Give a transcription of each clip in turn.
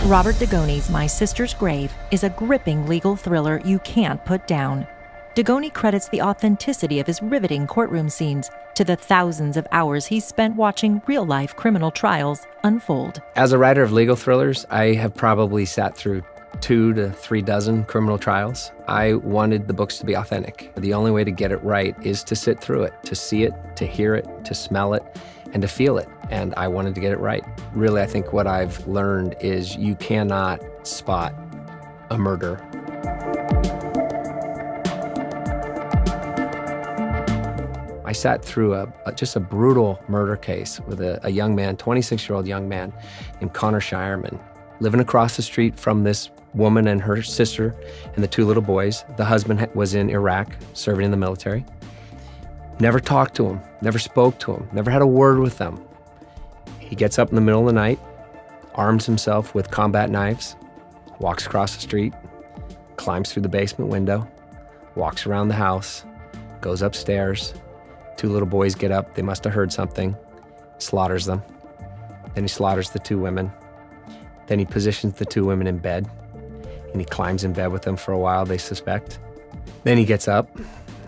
Robert Dugoni's My Sister's Grave is a gripping legal thriller you can't put down. Dugoni credits the authenticity of his riveting courtroom scenes to the thousands of hours he's spent watching real-life criminal trials unfold. As a writer of legal thrillers, I have probably sat through 2 to 3 dozen criminal trials. I wanted the books to be authentic. The only way to get it right is to sit through it, to see it, to hear it, to smell it, and to feel it. And I wanted to get it right. Really, I think what I've learned is you cannot spot a murder. I sat through just a brutal murder case with a young man, 26-year-old young man named Connor Shireman, living across the street from this woman and her sister and the 2 little boys. The husband was in Iraq, serving in the military. Never talked to him, never spoke to him, never had a word with them. He gets up in the middle of the night, arms himself with combat knives, walks across the street, climbs through the basement window, walks around the house, goes upstairs. 2 little boys get up, they must have heard something, slaughters them. Then he slaughters the 2 women. Then he positions the 2 women in bed, and he climbs in bed with them for a while, they suspect. Then he gets up,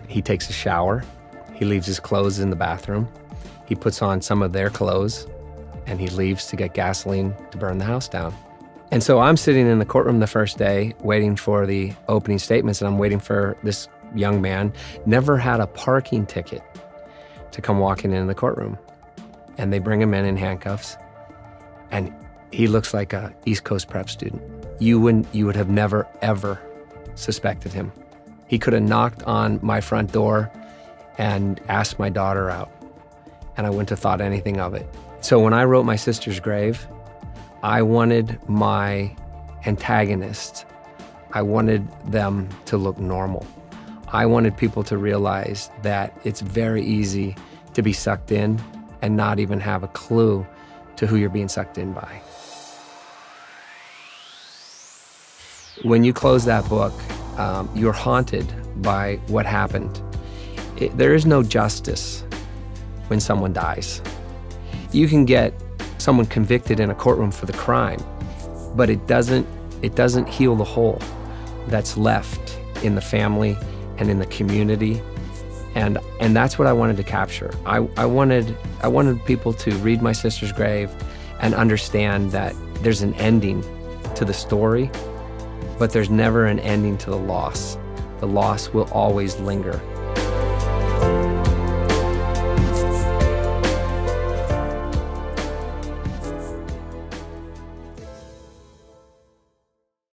he takes a shower, he leaves his clothes in the bathroom, he puts on some of their clothes, and he leaves to get gasoline to burn the house down. And so I'm sitting in the courtroom the first day, waiting for the opening statements, and I'm waiting for this young man, never had a parking ticket, to come walking into the courtroom. And they bring him in handcuffs, and he looks like a East Coast prep student. You would have never, ever suspected him. He could have knocked on my front door and asked my daughter out, and I wouldn't have thought anything of it. So when I wrote My Sister's Grave, I wanted my antagonists, I wanted them to look normal. I wanted people to realize that it's very easy to be sucked in and not even have a clue to who you're being sucked in by. When you close that book, you're haunted by what happened. There is no justice when someone dies. You can get someone convicted in a courtroom for the crime, but it doesn't heal the hole that's left in the family and in the community, and that's what I wanted to capture. I wanted people to read My Sister's Grave and understand that there's an ending to the story, but there's never an ending to the loss. The loss will always linger.